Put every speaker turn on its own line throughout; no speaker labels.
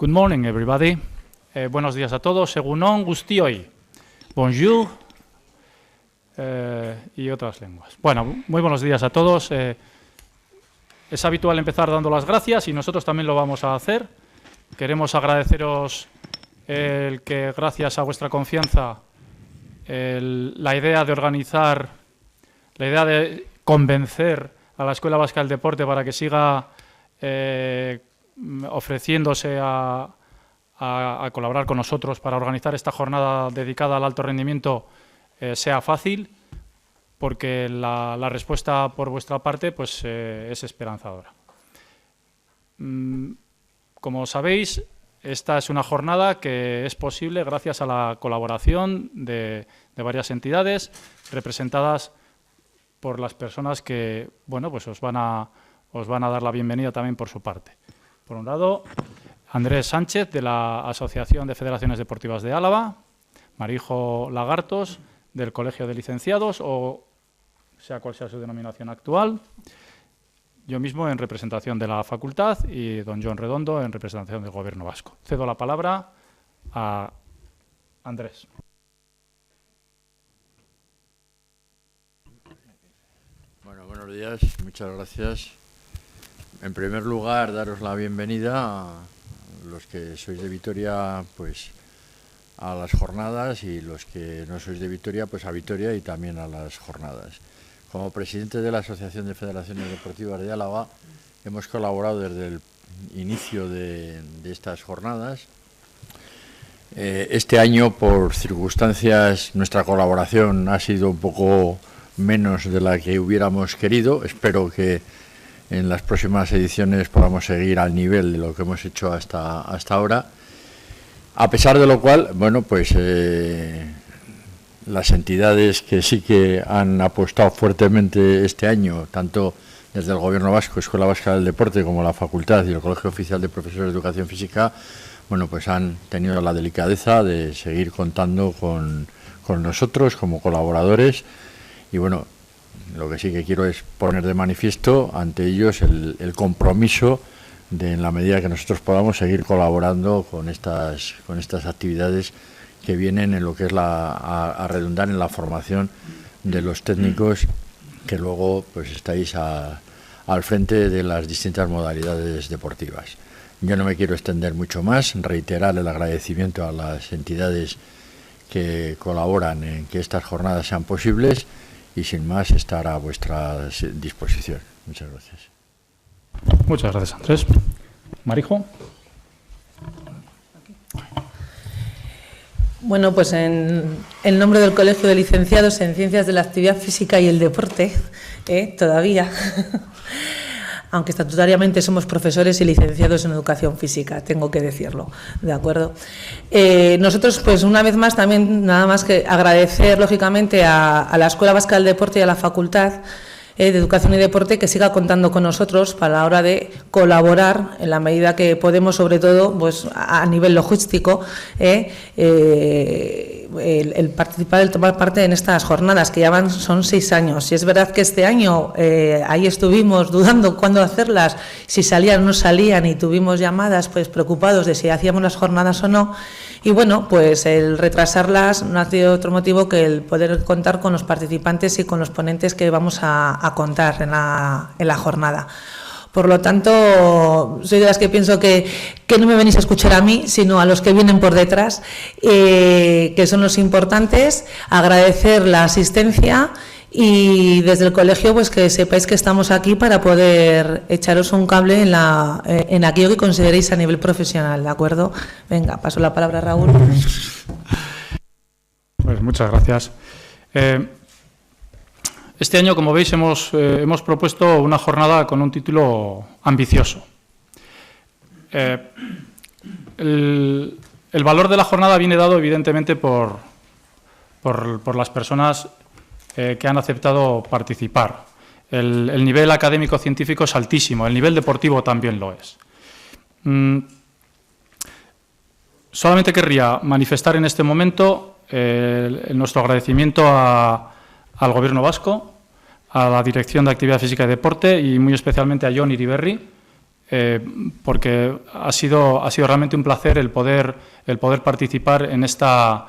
Good morning, everybody. Buenos días a todos. Egunon guztioi. Bonjour. Y otras lenguas. Bueno, muy buenos días a todos. Es habitual empezar dando las gracias y nosotros también lo vamos a hacer. Queremos agradeceros el que, gracias a vuestra confianza, la idea de organizar, la idea de convencer a la Escuela Vasca del Deporte para que siga ofreciéndose a colaborar con nosotros para organizar esta jornada dedicada al alto rendimiento sea fácil, porque la respuesta por vuestra parte pues, es esperanzadora. Como sabéis, esta es una jornada que es posible gracias a la colaboración de varias entidades representadas por las personas que, bueno, pues os van a dar la bienvenida también por su parte. Por un lado, Andrés Sánchez, de la Asociación de Federaciones Deportivas de Álava, Marijo Lagartos, del Colegio de Licenciados, o sea cual sea su denominación actual, yo mismo en representación de la facultad y don John Redondo en representación del Gobierno vasco. Cedo la palabra a Andrés.
Bueno, buenos días, muchas gracias. En primer lugar, daros la bienvenida a los que sois de Vitoria, pues a las jornadas, y los que no sois de Vitoria, pues a Vitoria y también a las jornadas. Como presidente de la Asociación de Federaciones Deportivas de Álava, hemos colaborado desde el inicio de estas jornadas. Este año, por circunstancias, nuestra colaboración ha sido un poco menos de la que hubiéramos querido. Espero que en las próximas ediciones podamos seguir al nivel de lo que hemos hecho hasta ahora. A pesar de lo cual, bueno, pues las entidades que sí que han apostado fuertemente este año, tanto desde el Gobierno vasco, Escuela Vasca del Deporte, como la Facultad y el Colegio Oficial de Profesores de Educación Física, bueno, pues han tenido la delicadeza de seguir contando con nosotros como colaboradores. Y bueno, lo que sí que quiero es poner de manifiesto ante ellos el compromiso de, en la medida que nosotros podamos, seguir colaborando con estas actividades que vienen en lo que es a redundar en la formación de los técnicos que luego pues estáis al frente de las distintas modalidades deportivas. Yo no me quiero extender mucho más, reiterar el agradecimiento a las entidades que colaboran en que estas jornadas sean posibles y sin más estar a vuestra disposición. Muchas gracias.
Muchas gracias, Andrés. Marijo.
Bueno, pues en nombre del Colegio de Licenciados en Ciencias de la Actividad Física y el Deporte, todavía, aunque estatutariamente somos profesores y licenciados en Educación Física, tengo que decirlo, ¿de acuerdo? Nosotros, pues una vez más, también nada más que agradecer, lógicamente, a la Escuela Vasca del Deporte y a la Facultad de Educación y Deporte que siga contando con nosotros para la hora de colaborar en la medida que podemos, sobre todo pues a nivel logístico, el participar, el tomar parte en estas jornadas que ya son 6 años. Y es verdad que este año ahí estuvimos dudando cuándo hacerlas, si salían o no salían, y tuvimos llamadas pues preocupados de si hacíamos las jornadas o no. Y bueno, pues el retrasarlas no ha sido otro motivo que el poder contar con los participantes y con los ponentes que vamos a contar en la jornada. Por lo tanto, soy de las que pienso que no me venís a escuchar a mí, sino a los que vienen por detrás, que son los importantes. Agradecer la asistencia y desde el colegio pues que sepáis que estamos aquí para poder echaros un cable en aquello que consideréis a nivel profesional, ¿de acuerdo? Venga, paso la palabra a Raúl.
Pues muchas gracias. Este año, como veis, hemos propuesto una jornada con un título ambicioso. El valor de la jornada viene dado, evidentemente, por las personas que han aceptado participar. El nivel académico-científico es altísimo, el nivel deportivo también lo es. Solamente querría manifestar en este momento nuestro agradecimiento al Gobierno vasco, a la Dirección de Actividad Física y Deporte y muy especialmente a Jon Iriberri, porque ha sido realmente un placer el poder participar en esta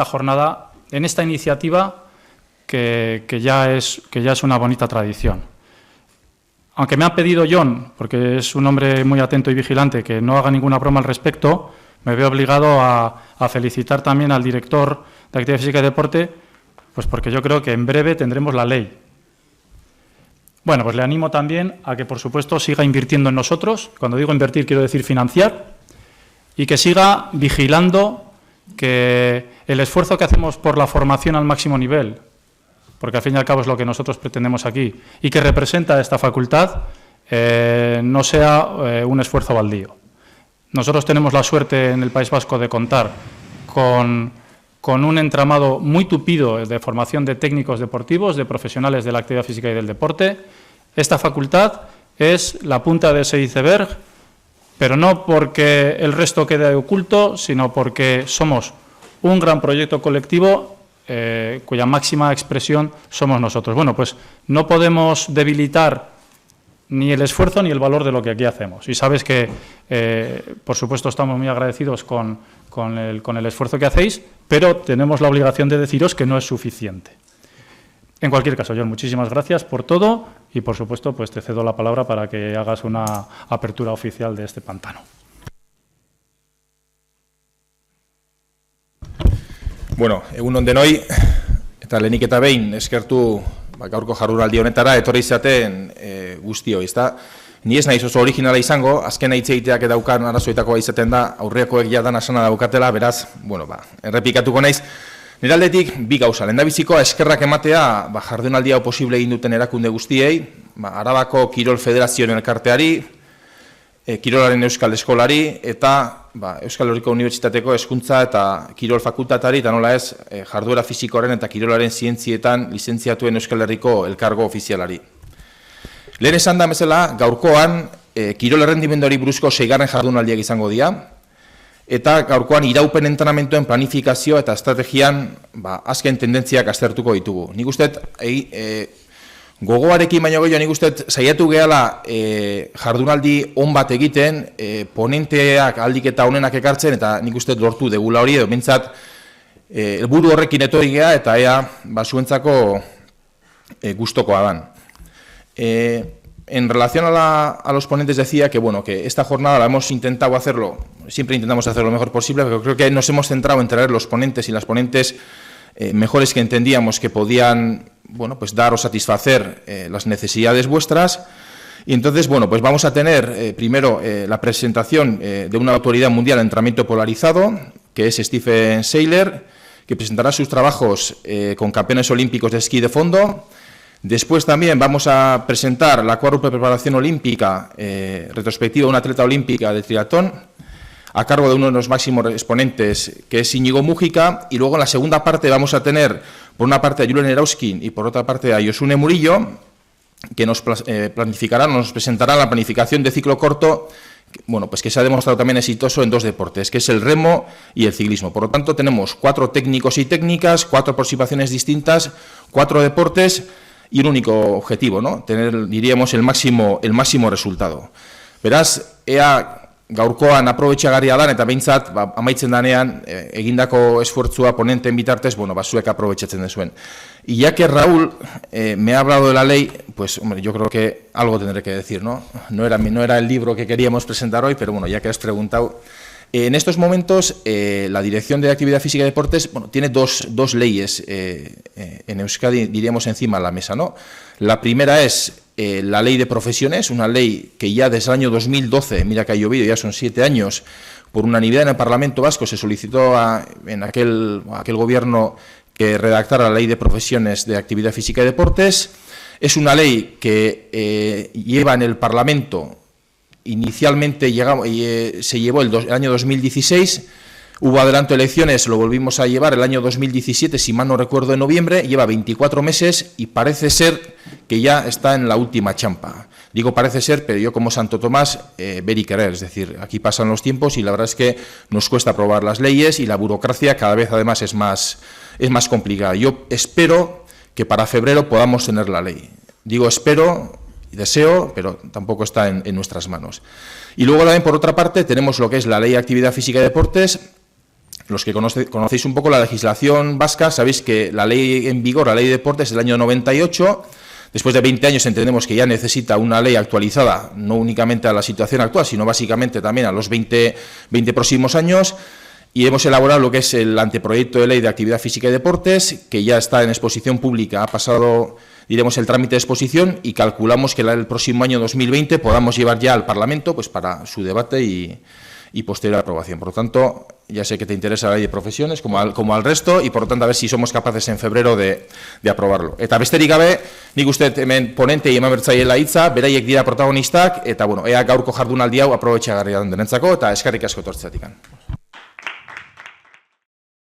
jornada, en esta iniciativa que ya es una bonita tradición. Aunque me ha pedido John, porque es un hombre muy atento y vigilante, que no haga ninguna broma al respecto, me veo obligado a felicitar también al director de Actividad Física y Deporte, pues porque yo creo que en breve tendremos la ley. Bueno, pues le animo también a que, por supuesto, siga invirtiendo en nosotros. Cuando digo invertir, quiero decir financiar. Y que siga vigilando que el esfuerzo que hacemos por la formación al máximo nivel, porque al fin y al cabo es lo que nosotros pretendemos aquí, y que representa esta facultad, no sea un esfuerzo baldío. Nosotros tenemos la suerte en el País Vasco de contar con un entramado muy tupido de formación de técnicos deportivos, de profesionales de la actividad física y del deporte. Esta facultad es la punta de ese iceberg, pero no porque el resto quede oculto, sino porque somos un gran proyecto colectivo cuya máxima expresión somos nosotros. Bueno, pues no podemos debilitar ni el esfuerzo ni el valor de lo que aquí hacemos. Y sabes que, por supuesto, estamos muy agradecidos con el esfuerzo que hacéis, pero tenemos la obligación de deciros que no es suficiente. En cualquier caso, John, muchísimas gracias por todo y, por supuesto, pues te cedo la palabra para que hagas una apertura oficial de este pantano.
Bueno, egun on denoi, eta lehenik eta behin eskertu gaurko jardunaldi honetara etorri izaten guztioi, ezta? Ni ez naiz oso originala izango, azken hitz egiteak daukan arazoetakoa izaten da, aurrekoek jadan asana daukatela, beraz, bueno, errepikatuko naiz. Nire aldetik, bi gauza, lehendabizikoa eskerrak ematea jardunaldi hau posible egin duten erakunde guztiei, Arabako Kirol Federazioen elkarteari, Kirolaren Euskal Eskolari eta Euskal Herriko Unibertsitateko Hezkuntza eta Kirol Fakultatari eta nola ez jarduera fisikoaren eta kirolaren zientzietan lizentziatuen Euskal Herriko elkargo ofizialari. Lehen esan da bezala, gaurkoan kirol errendimenduari buruzko 6. jardunaldiak izango dira, eta gaurkoan iraupen entrenamentoen planifikazio eta estrategian azken tendentziak aztertuko ditugu. Nik uste gogoarekin baino gehiago, nik uste saiatu gehala jardunaldi on bat egiten, ponenteak aldik eta honenak ekartzen, eta nik uste lortu degula hori, edo bintzat helburu horrekin etorri geha, eta ea zuentzako gustokoa dan. En relación a los ponentes decía que, bueno, que esta jornada la hemos intentado hacerlo, siempre intentamos hacerlo lo mejor posible, pero creo que nos hemos centrado en traer los ponentes y las ponentes mejores que entendíamos que podían, bueno, pues dar o satisfacer las necesidades vuestras. Y entonces, bueno, pues vamos a tener primero la presentación de una autoridad mundial en entrenamiento polarizado, que es Stephen Seiler, que presentará sus trabajos con campeones olímpicos de esquí de fondo. Después también vamos a presentar la cuádruple preparación olímpica, retrospectiva de una atleta olímpica de triatlón, a cargo de uno de los máximos exponentes, que es Íñigo Mújica, y luego en la segunda parte vamos a tener, por una parte, a Julen Erauskin y por otra parte a Josune Murillo, que nos planificarán, nos presentarán la planificación de ciclo corto, bueno, pues que se ha demostrado también exitoso en 2 deportes, que es el remo y el ciclismo. Por lo tanto, tenemos 4 técnicos y técnicas, 4 aproximaciones distintas, 4 deportes y un único objetivo, ¿no? Tener, diríamos, el máximo resultado. Beraz, ea gaurkoan aprobetxagarria dan, eta behintzat, amaitzen danean, egindako esfuertzua ponenten bitartez, bueno, zuek aprobetxatzen dezuen. Y ya que Raúl me ha hablado de la ley, pues, hombre, yo creo que algo tendré que decir, ¿no? No era el libro que queríamos presentar hoy, pero bueno, ya que has preguntado. En estos momentos, la Dirección de Actividad Física y Deportes, bueno, tiene dos leyes en Euskadi, diríamos, encima de la mesa, ¿no? La primera es la Ley de Profesiones, una ley que ya desde el año 2012, mira que ha llovido, ya son 7 años, por unanimidad en el Parlamento Vasco se solicitó en aquel gobierno que redactara la Ley de Profesiones de Actividad Física y Deportes. Es una ley que lleva en el Parlamento. Inicialmente se llevó el año 2016, hubo adelanto de elecciones, lo volvimos a llevar el año 2017, si mal no recuerdo, en noviembre, lleva 24 meses y parece ser que ya está en la última champa. Digo parece ser, pero yo como Santo Tomás, ver y querer, es decir, aquí pasan los tiempos y la verdad es que nos cuesta aprobar las leyes y la burocracia cada vez además es más complicada. Yo espero que para febrero podamos tener la ley. Digo espero, deseo, pero tampoco está en nuestras manos. Y luego también, por otra parte, tenemos lo que es la Ley de Actividad Física y Deportes. Los que conocéis un poco la legislación vasca, sabéis que la ley en vigor, la Ley de Deportes, es del año 98. Después de 20 años entendemos que ya necesita una ley actualizada, no únicamente a la situación actual, sino básicamente también a los 20 próximos años. Y hemos elaborado lo que es el anteproyecto de Ley de Actividad Física y Deportes, que ya está en exposición pública, ha pasado, diremos, el trámite de exposición y calculamos que el próximo año 2020 podamos llevar ya al Parlamento pues para su debate y posterior aprobación. Por lo tanto, ya sé que te interesa la ley de profesiones, como al resto, y por lo tanto a ver si somos capaces en febrero de aprobarlo. Eta besterik gabe, nik uste hemen ponente eman bertzaiela hitza, beraiek dira protagonistak, eta bueno, ea gaurko jardunaldi hau aprobetxagarria den denentzako, eta eskerrik asko etortzeatik.